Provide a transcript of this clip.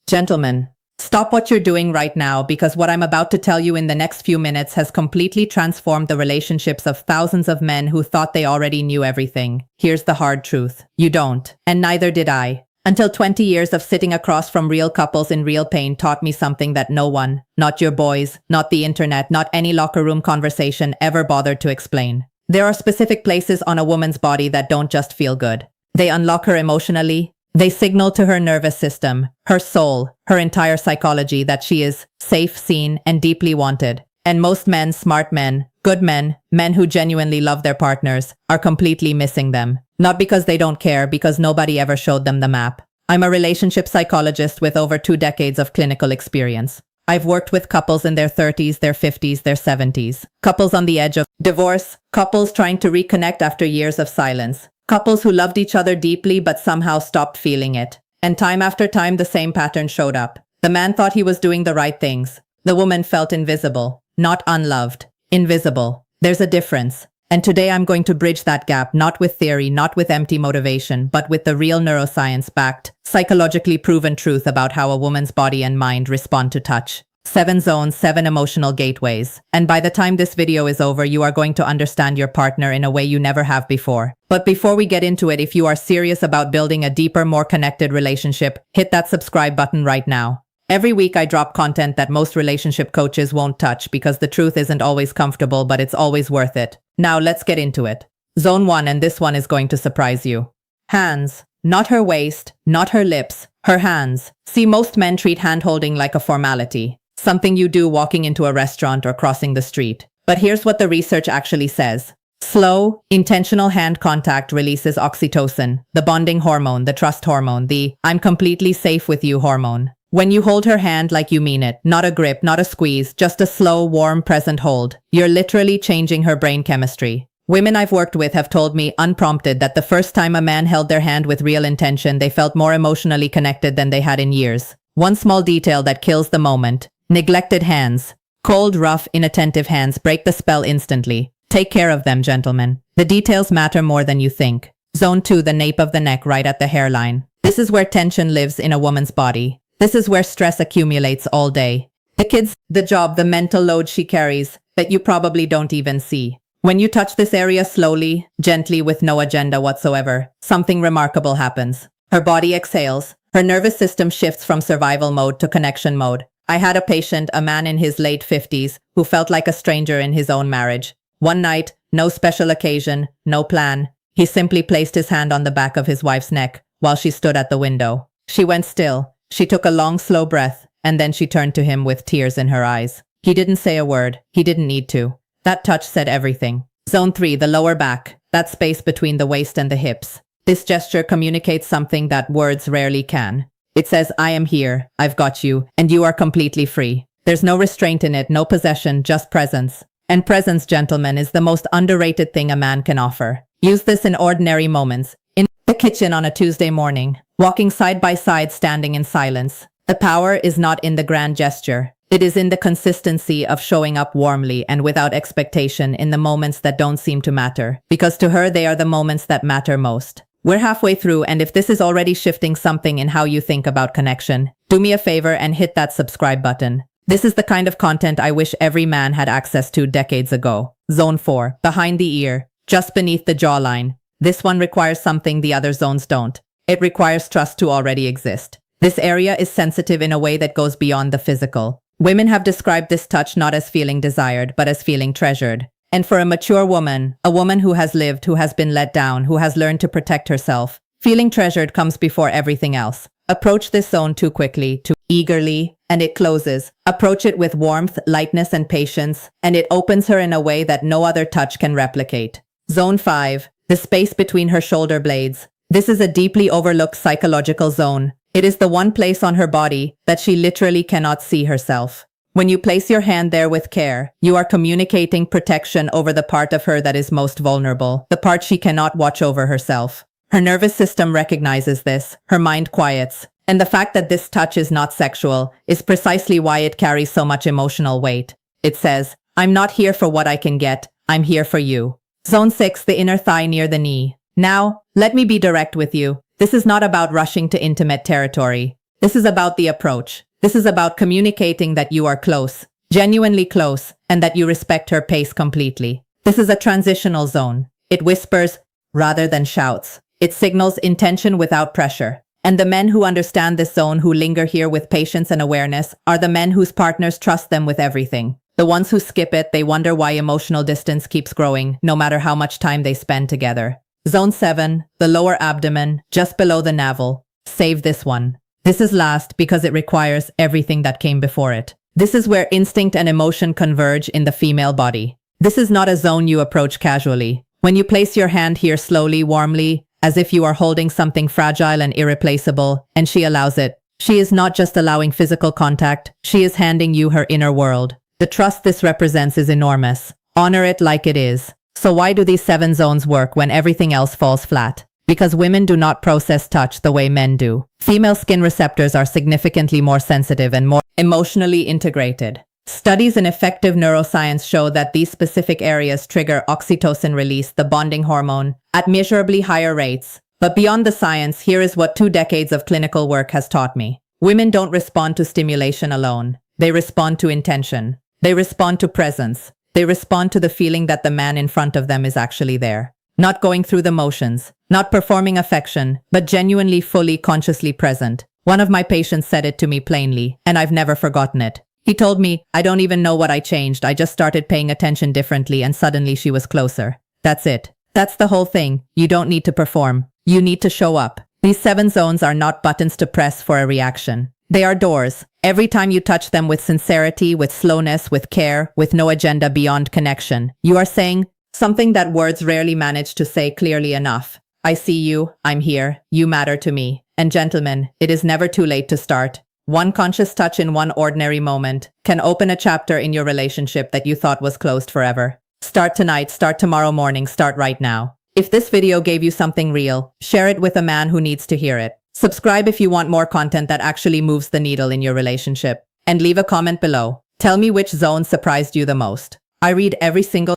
Gentlemen, stop what you're doing right now because what I'm about to tell you in the next few minutes has completely transformed the relationships of thousands of men who thought they already knew everything. Here's the hard truth. You don't. And neither did I. Until 20 years of sitting across from real couples in real pain taught me something that no one, not your boys, not the internet, not any locker room conversation ever bothered to explain. There are specific places on a woman's body that don't just feel good. They unlock her emotionally. They signal to her nervous system, her soul, her entire psychology that she is safe, seen, and deeply wanted. And most men, smart men, good men, men who genuinely love their partners, are completely missing them. Not because they don't care, because nobody ever showed them the map. I'm a relationship psychologist with over 2 decades of clinical experience. I've worked with couples in their 30s, their 50s, their 70s. Couples on the edge of divorce. Couples trying to reconnect after years of silence. Couples who loved each other deeply but somehow stopped feeling it. And time after time, the same pattern showed up. The man thought he was doing the right things. The woman felt invisible, not unloved. Invisible. There's a difference. And today I'm going to bridge that gap, not with theory, not with empty motivation, but with the real neuroscience-backed, psychologically proven truth about how a woman's body and mind respond to touch. 7 zones, 7 emotional gateways. And by the time this video is over, you are going to understand your partner in a way you never have before. But before we get into it, if you are serious about building a deeper, more connected relationship, hit that subscribe button right now. Every week I drop content that most relationship coaches won't touch because the truth isn't always comfortable, but it's always worth it. Now let's get into it. Zone 1, and this one is going to surprise you. Hands. Not her waist, not her lips, her hands. See, most men treat hand-holding like a formality. Something you do walking into a restaurant or crossing the street. But here's what the research actually says. Slow, intentional hand contact releases oxytocin, the bonding hormone, the trust hormone, the "I'm completely safe with you" hormone. When you hold her hand like you mean it, not a grip, not a squeeze, just a slow, warm, present hold, you're literally changing her brain chemistry. Women I've worked with have told me, unprompted, that the first time a man held their hand with real intention, they felt more emotionally connected than they had in years. One small detail that kills the moment. Neglected hands. Cold, rough, inattentive hands break the spell instantly. Take care of them, gentlemen. The details matter more than you think. Zone 2, the nape of the neck, right at the hairline. This is where tension lives in a woman's body. This is where stress accumulates all day. The kids, the job, the mental load she carries that you probably don't even see. When you touch this area slowly, gently, with no agenda whatsoever, something remarkable happens. Her body exhales. Her nervous system shifts from survival mode to connection mode. I had a patient, a man in his late 50s, who felt like a stranger in his own marriage. One night, no special occasion, no plan. He simply placed his hand on the back of his wife's neck while she stood at the window. She went still. She took a long, slow breath, and then she turned to him with tears in her eyes. He didn't say a word. He didn't need to. That touch said everything. Zone 3, the lower back, that space between the waist and the hips. This gesture communicates something that words rarely can. It says, I am here, I've got you, and you are completely free. There's no restraint in it, no possession, just presence. And presence, gentlemen, is the most underrated thing a man can offer. Use this in ordinary moments. In the kitchen on a Tuesday morning, walking side by side, standing in silence. The power is not in the grand gesture. It is in the consistency of showing up warmly and without expectation in the moments that don't seem to matter. Because to her, they are the moments that matter most. We're halfway through, and if this is already shifting something in how you think about connection, do me a favor and hit that subscribe button. This is the kind of content I wish every man had access to decades ago. Zone 4, behind the ear, just beneath the jawline. This one requires something the other zones don't. It requires trust to already exist. This area is sensitive in a way that goes beyond the physical. Women have described this touch not as feeling desired, but as feeling treasured. And for a mature woman, a woman who has lived, who has been let down, who has learned to protect herself, feeling treasured comes before everything else. Approach this zone too quickly, too eagerly, and it closes. Approach it with warmth, lightness, and patience, and it opens her in a way that no other touch can replicate. Zone 5, the space between her shoulder blades. This is a deeply overlooked psychological zone. It is the one place on her body that she literally cannot see herself. When you place your hand there with care, you are communicating protection over the part of her that is most vulnerable, the part she cannot watch over herself. Her nervous system recognizes this, her mind quiets, and the fact that this touch is not sexual is precisely why it carries so much emotional weight. It says, I'm not here for what I can get, I'm here for you. Zone 6, the inner thigh near the knee. Now, let me be direct with you. This is not about rushing to intimate territory. This is about the approach. This is about communicating that you are close, genuinely close, and that you respect her pace completely. This is a transitional zone. It whispers rather than shouts. It signals intention without pressure. And the men who understand this zone, who linger here with patience and awareness, are the men whose partners trust them with everything. The ones who skip it, they wonder why emotional distance keeps growing, no matter how much time they spend together. Zone 7, the lower abdomen, just below the navel. Save this one. This is last because it requires everything that came before it. This is where instinct and emotion converge in the female body. This is not a zone you approach casually. When you place your hand here slowly, warmly, as if you are holding something fragile and irreplaceable, and she allows it. She is not just allowing physical contact, she is handing you her inner world. The trust this represents is enormous. Honor it like it is. So why do these 7 zones work when everything else falls flat? Because women do not process touch the way men do. Female skin receptors are significantly more sensitive and more emotionally integrated. Studies in effective neuroscience show that these specific areas trigger oxytocin release, the bonding hormone, at measurably higher rates. But beyond the science, here is what 2 decades of clinical work has taught me. Women don't respond to stimulation alone. They respond to intention. They respond to presence. They respond to the feeling that the man in front of them is actually there. Not going through the motions, not performing affection, but genuinely, fully, consciously present. One of my patients said it to me plainly, and I've never forgotten it. He told me, I don't even know what I changed. I just started paying attention differently and suddenly she was closer. That's it. That's the whole thing. You don't need to perform. You need to show up. These 7 zones are not buttons to press for a reaction. They are doors. Every time you touch them with sincerity, with slowness, with care, with no agenda beyond connection, you are saying something that words rarely manage to say clearly enough. I see you. I'm here. You matter to me. And gentlemen, it is never too late to start. One conscious touch in one ordinary moment can open a chapter in your relationship that you thought was closed forever. Start tonight, start tomorrow morning, start right now. If this video gave you something real, share it with a man who needs to hear it. Subscribe if you want more content that actually moves the needle in your relationship. And leave a comment below. Tell me which zone surprised you the most. I read every single